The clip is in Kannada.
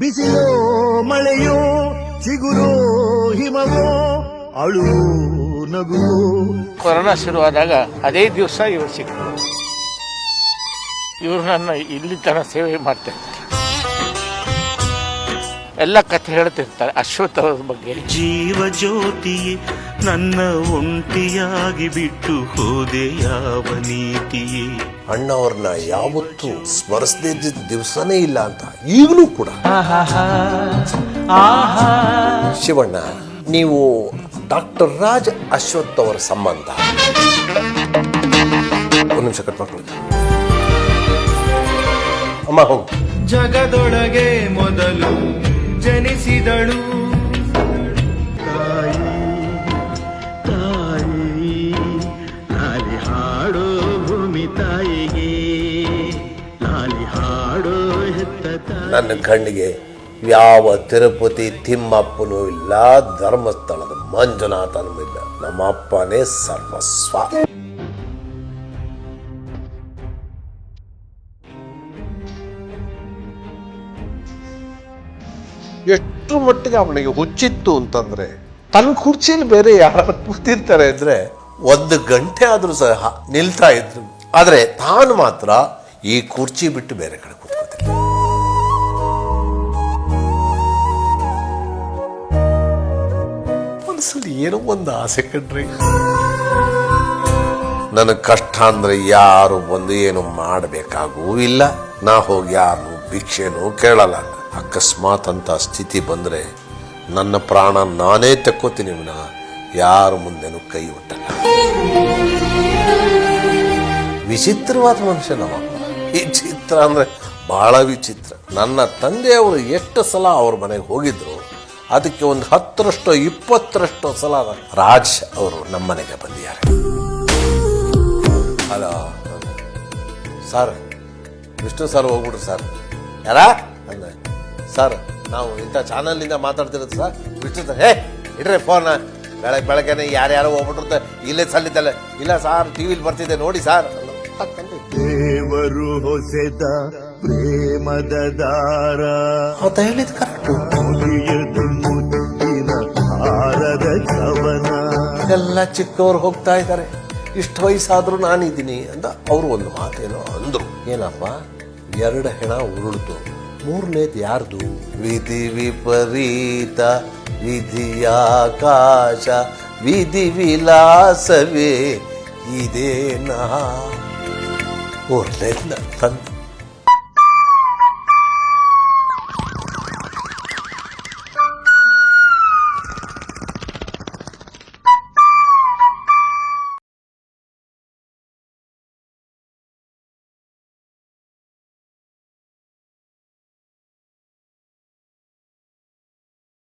ಬಿಸಿಲೋ ಮಳೆಯೋ ಚಿಗುರೋ ಹಿಮವೋ ಅಳು ನಗು. ಕೊರೋನಾ ಶುರುವಾದಾಗ ಅದೇ ದಿವಸ ಇವರು ಸಿಕ್ಕರು. ಇವರು ನನ್ನ ಇಲ್ಲಿ ತನಕ ಸೇವೆ ಮಾಡ್ತಾ ಇದ್ದಾರೆ. ಎಲ್ಲ ಕಥೆ ಹೇಳ್ತಿರ್ತಾರೆ ಅಶ್ವಥ್ ಅವ್ರ ಬಗ್ಗೆ. ಜೀವ ಜ್ಯೋತಿಯೇ ನನ್ನ ಒಂಟಿಯಾಗಿ ಬಿಟ್ಟು ಹೋದೆ ಯಾವ ನೀತಿಯೇ. ಅಣ್ಣವ್ರನ್ನ ಯಾವತ್ತೂ ಸ್ಮರಿಸದೇ ಇದ್ದ ದಿವಸನೇ ಇಲ್ಲ ಅಂತ ಈಗಲೂ ಕೂಡ. ಶಿವಣ್ಣ, ನೀವು ಡಾಕ್ಟರ್ ರಾಜ್ ಅಶ್ವಥ್ ಅವರ ಸಂಬಂಧ ಒಂದು ನಿಮಿಷ ಕಟ್ ಮಾಡ್ಕೊಳ್ಳಿ. ಅಮ್ಮ ಹೋಗು. ಜಗದೊಳಗೆ ಮೊದಲು ಜನಿಸಿದಳು ತಾಯಿ, ತಾಯಿ ಲಾಲಿ ಹಾಡೋ ಭೂಮಿ ತಾಯಿಗೆ, ಲಾಲಿ ಹಾಡೋ ಹೆತ್ತ ತಾಯಿ. ನನ್ನ ಕಣ್ಣಿಗೆ ಯಾವ ತಿರುಪತಿ ತಿಮ್ಮಪ್ಪನೂ ಇಲ್ಲ, ಧರ್ಮಸ್ಥಳದ ಮಂಜುನಾಥನೂ ಇಲ್ಲ. ನಮ್ಮ ಅಪ್ಪನೇ ಸರ್ವಸ್ವ. ಎಷ್ಟು ಮಟ್ಟಿಗೆ ಅವನಿಗೆ ಹುಚ್ಚಿತ್ತು ಅಂತಂದ್ರೆ, ತನ್ನ ಕುರ್ಚಿಯಲ್ಲಿ ಬೇರೆ ಯಾರು ಕೂತಿರ್ತಾರೆ ಅಂದ್ರೆ 1 ಗಂಟೆ ಆದ್ರೂ ಸಹ ನಿಲ್ತಾ ಇದ್ರು. ಆದ್ರೆ ತಾನು ಮಾತ್ರ ಈ ಕುರ್ಚಿ ಬಿಟ್ಟು ಬೇರೆ ಕಡೆ ಕೂತ್ಕೋತಿಲ್ಲ. ಮನಸ್ಸಲ್ಲಿ ಏನೋ ಒಂದು ಆಸೆ ಕಂಡ್ರಿ. ನನಗೆ ಕಷ್ಟ ಅಂದ್ರೆ ಯಾರು ಬಂದು ಏನು ಮಾಡಬೇಕಾಗೂ ಇಲ್ಲ. ನಾ ಹೋಗಿ ಯಾರು ಭಿಕ್ಷೆನೂ ಕೇಳಲ್ಲ. ಅಕಸ್ಮಾತ್ ಅಂತ ಸ್ಥಿತಿ ಬಂದರೆ ನನ್ನ ಪ್ರಾಣ ನಾನೇ ತಕ್ಕೋತೀನಿ. ಯಾರ ಮುಂದೆನೂ ಕೈ ಒಟ್ಟಲ್ಲ. ವಿಚಿತ್ರವಾದ ಮನುಷ್ಯ ನಮ್ಮಪ್ಪ. ವಿಚಿತ್ರ ಅಂದರೆ ಬಹಳ ವಿಚಿತ್ರ. ನನ್ನ ತಂದೆಯವರು ಎಷ್ಟು ಸಲ ಅವ್ರ ಮನೆಗೆ ಹೋಗಿದ್ರು, ಅದಕ್ಕೆ ಒಂದು 10ರಷ್ಟೋ 20ರಷ್ಟೋ ಸಲ ರಾಜ್ ಅವರು ನಮ್ಮ ಮನೆಗೆ ಬಂದಿದ್ದಾರೆ. ಹಲೋ ಸರ್, ವಿಷ್ಣು ಸರ್ ಹೋಗ್ಬಿಟ್ರು ಸರ್. ಯಾರ ಅಂದ ಸರ್, ನಾವು ಇಂಥ ಚಾನಲ್ನಿಂದ ಮಾತಾಡ್ತಿರೋದು ಸರ್. ವಿಷ್ಣು ಸರ್, ಹೇ ಇಡ್ರಿ ಫೋನ್, ಬೆಳಗ್ಗೆನೆ ಯಾರ್ಯಾರೋ ಹೋಗ್ಬಿಟ್ರು ಇಲ್ಲೇ ಸಲ್ಲಿದ್ದಲ್ಲ. ಇಲ್ಲ ಸಾರ್, ಟಿವಿಲಿ ಬರ್ತಿದೆ ನೋಡಿ ಸಾರ್. ದೇವರು ಹೊಸೆದ ಪ್ರೇಮದ ದಾರ ಅಂತ ಹೇಳಿದ ಕರೆಕ್ಟು. ಮುತ್ತಿನ ಹಾರದ ಕವನ. ಎಲ್ಲ ಚಿಕ್ಕವ್ರು ಹೋಗ್ತಾ ಇದ್ದಾರೆ, ಇಷ್ಟು ವಯಸ್ಸಾದ್ರೂ ನಾನಿದ್ದೀನಿ ಅಂತ ಅವರು ಒಂದು ಮಾತೇನೋ ಅಂದ್ರು. ಏನಪ್ಪ, 2 ಹೆಣ ಉರುಳ್ತು, 3ನೇದು ಯಾರ್ದು? ವಿಧಿ ವಿಪರೀತ ವಿಧಿಯಾಕಾಶ ವಿಧಿ ವಿಲಾಸವೇ ಇದೇನಾ? 4ನೇದು ತಂದೆ.